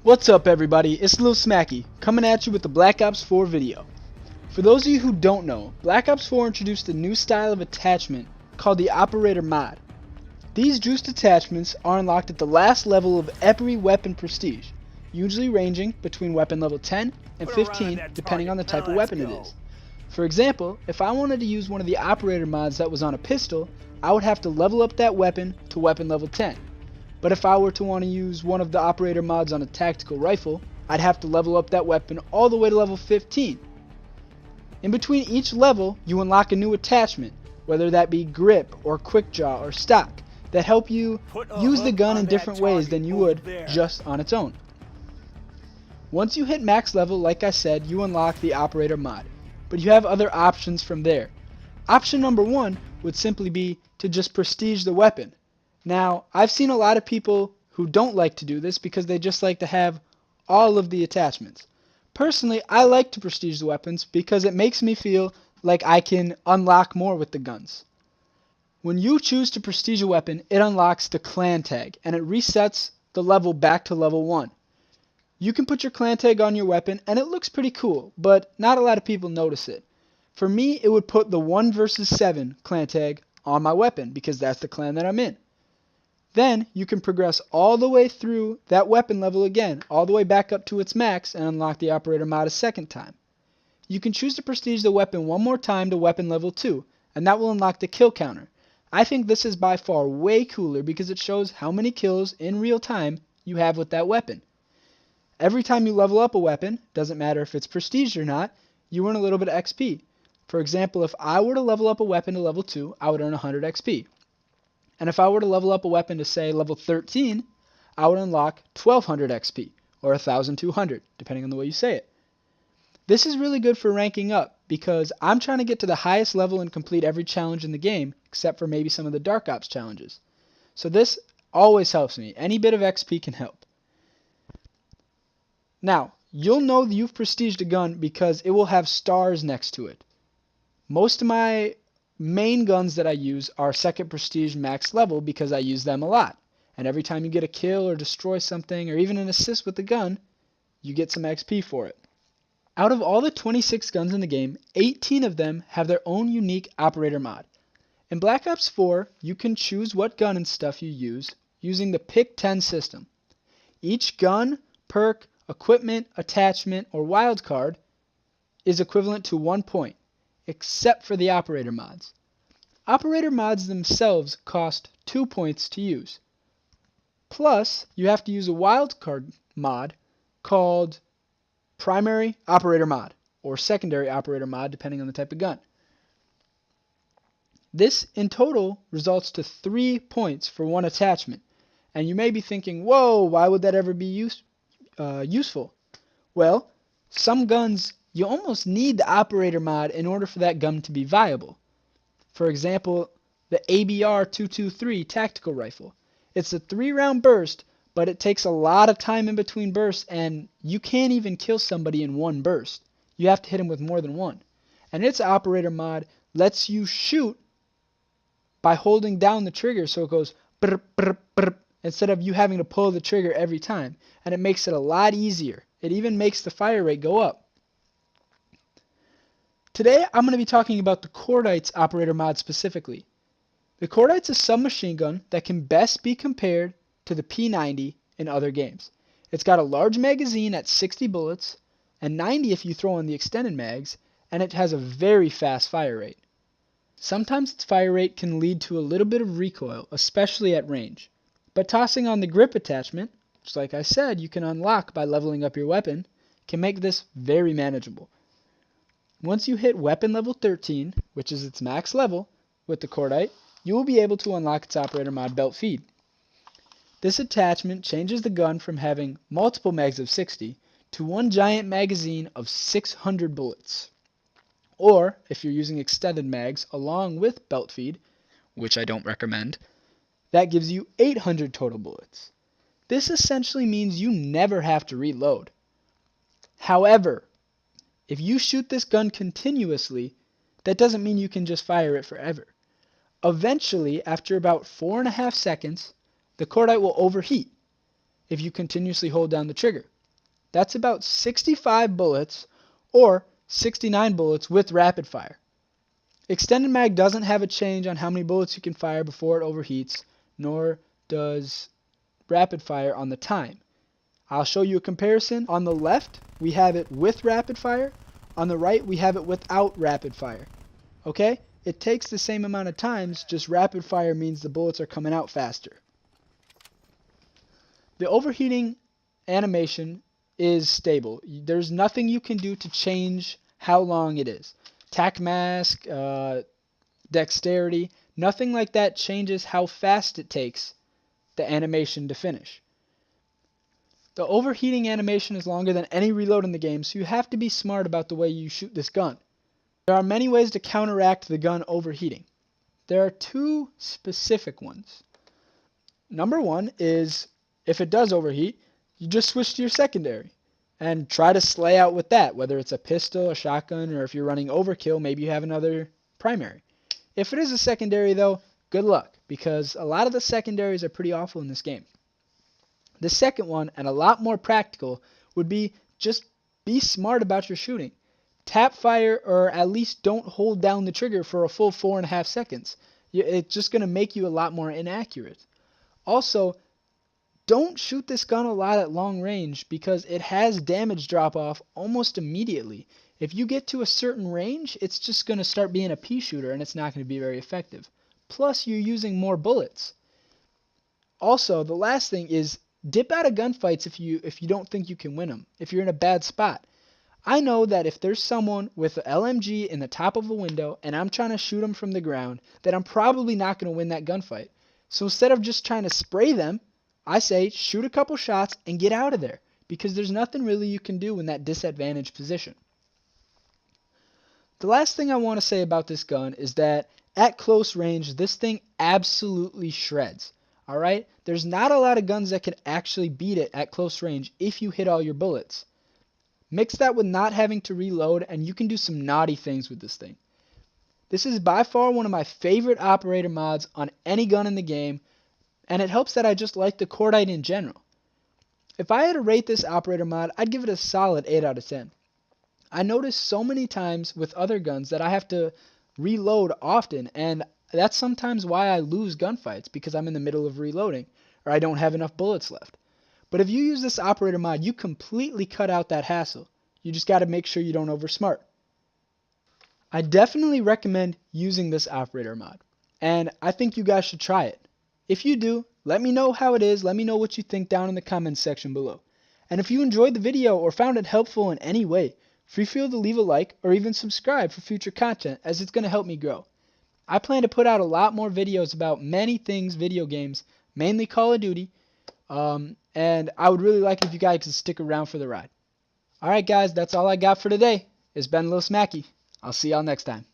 What's up everybody, it's Lil Smacky, coming at you with the Black Ops 4 video. For those of you who don't know, Black Ops 4 introduced a new style of attachment called the Operator Mod. These juiced attachments are unlocked at the last level of every weapon prestige, usually ranging between weapon level 10 and 15 depending on the type of weapon it is. For example, if I wanted to use one of the Operator mods that was on a pistol, I would have to level up that weapon to weapon level 10. But if I were to want to use one of the Operator mods on a tactical rifle, I'd have to level up that weapon all the way to level 15. In between each level, you unlock a new attachment, whether that be grip or quick draw or stock, that help you use the gun in different ways than you would just on its own. Once you hit max level, like I said, you unlock the Operator mod, but you have other options from there. Option number one would simply be to just prestige the weapon. Now, I've seen a lot of people who don't like to do this because they just like to have all of the attachments. Personally, I like to prestige the weapons because it makes me feel like I can unlock more with the guns. When you choose to prestige a weapon, it unlocks the clan tag and it resets the level back to level 1. You can put your clan tag on your weapon and it looks pretty cool, but not a lot of people notice it. For me, it would put the 1 versus 7 clan tag on my weapon because that's the clan that I'm in. Then you can progress all the way through that weapon level again, all the way back up to its max and unlock the Operator mod a second time. You can choose to prestige the weapon one more time to weapon level 2, and that will unlock the kill counter. I think this is by far way cooler because it shows how many kills in real time you have with that weapon. Every time you level up a weapon, doesn't matter if it's prestige or not, you earn a little bit of XP. For example, if I were to level up a weapon to level 2, I would earn 100 XP. And if I were to level up a weapon to say level 13, I would unlock 1200 XP, or 1200, depending on the way you say it. This is really good for ranking up, because I'm trying to get to the highest level and complete every challenge in the game, except for maybe some of the Dark Ops challenges. So this always helps me. Any bit of XP can help. Now, you'll know that you've prestiged a gun because it will have stars next to it. Most of my main guns that I use are second prestige max level because I use them a lot. And every time you get a kill or destroy something or even an assist with the gun, you get some XP for it. Out of all the 26 guns in the game, 18 of them have their own unique Operator mod. In Black Ops 4, you can choose what gun and stuff you use using the Pick 10 system. Each gun, perk, equipment, attachment, or wildcard is equivalent to 1 point, except for the Operator mods. Operator mods themselves cost 2 points to use. Plus, you have to use a wildcard mod called Primary Operator mod, or Secondary Operator mod, depending on the type of gun. This, in total, results to 3 points for one attachment. And you may be thinking, whoa, why would that ever be useful? Well, some guns, you almost need the Operator mod in order for that gun to be viable. For example, the ABR-223 tactical rifle. It's a 3-round burst, but it takes a lot of time in between bursts, and you can't even kill somebody in one burst. You have to hit them with more than one. And its Operator mod lets you shoot by holding down the trigger so it goes brr, brr, brr, instead of you having to pull the trigger every time. And it makes it a lot easier. It even makes the fire rate go up. Today, I'm going to be talking about the Cordite's Operator mod specifically. The Cordite's a submachine gun that can best be compared to the P90 in other games. It's got a large magazine at 60 bullets, and 90 if you throw in the extended mags, and it has a very fast fire rate. Sometimes its fire rate can lead to a little bit of recoil, especially at range. But tossing on the grip attachment, which like I said you can unlock by leveling up your weapon, can make this very manageable. Once you hit weapon level 13, which is its max level, with the Cordite, you will be able to unlock its Operator mod belt feed. This attachment changes the gun from having multiple mags of 60 to one giant magazine of 600 bullets. Or, if you're using extended mags along with belt feed, which I don't recommend, that gives you 800 total bullets. This essentially means you never have to reload. However, if you shoot this gun continuously, that doesn't mean you can just fire it forever. Eventually, after about 4.5 seconds, the Cordite will overheat if you continuously hold down the trigger. That's about 65 bullets or 69 bullets with rapid fire. Extended mag doesn't have a change on how many bullets you can fire before it overheats, nor does rapid fire on the time. I'll show you a comparison. On the left, we have it with rapid fire. On the right, we have it without rapid fire. Okay? It takes the same amount of times, just rapid fire means the bullets are coming out faster. The overheating animation is stable. There's nothing you can do to change how long it is. Tac mask, dexterity, nothing like that changes how fast it takes the animation to finish. The overheating animation is longer than any reload in the game, so you have to be smart about the way you shoot this gun. There are many ways to counteract the gun overheating. There are two specific ones. Number one is, if it does overheat, you just switch to your secondary and try to slay out with that, whether it's a pistol, a shotgun, or if you're running overkill, maybe you have another primary. If it is a secondary, though, good luck, because a lot of the secondaries are pretty awful in this game. The second one, and a lot more practical, would be just be smart about your shooting. Tap fire, or at least don't hold down the trigger for a full 4.5 seconds. It's just going to make you a lot more inaccurate. Also, don't shoot this gun a lot at long range because it has damage drop off almost immediately. If you get to a certain range, it's just going to start being a pea shooter and it's not going to be very effective. Plus, you're using more bullets. Also, the last thing is dip out of gunfights if you don't think you can win them, if you're in a bad spot. I know that if there's someone with an LMG in the top of a window and I'm trying to shoot them from the ground, that I'm probably not going to win that gunfight. So instead of just trying to spray them, I say shoot a couple shots and get out of there, because there's nothing really you can do in that disadvantaged position. The last thing I want to say about this gun is that at close range, this thing absolutely shreds. Alright? There's not a lot of guns that can actually beat it at close range if you hit all your bullets. Mix that with not having to reload, and you can do some naughty things with this thing. This is by far one of my favorite operator mods on any gun in the game, and it helps that I just like the Cordite in general. If I had to rate this operator mod, I'd give it a solid 8 out of 10. I notice so many times with other guns that I have to reload often, and that's sometimes why I lose gunfights, because I'm in the middle of reloading, or I don't have enough bullets left. But if you use this operator mod, you completely cut out that hassle. You just got to make sure you don't oversmart. I definitely recommend using this operator mod, and I think you guys should try it. If you do, let me know how it is. Let me know what you think down in the comments section below. And if you enjoyed the video or found it helpful in any way, feel to leave a like or even subscribe for future content, as it's going to help me grow. I plan to put out a lot more videos about many things video games, mainly Call of Duty, and I would really like it if you guys could stick around for the ride. Alright guys, that's all I got for today. It's been Lil Smacky. I'll see y'all next time.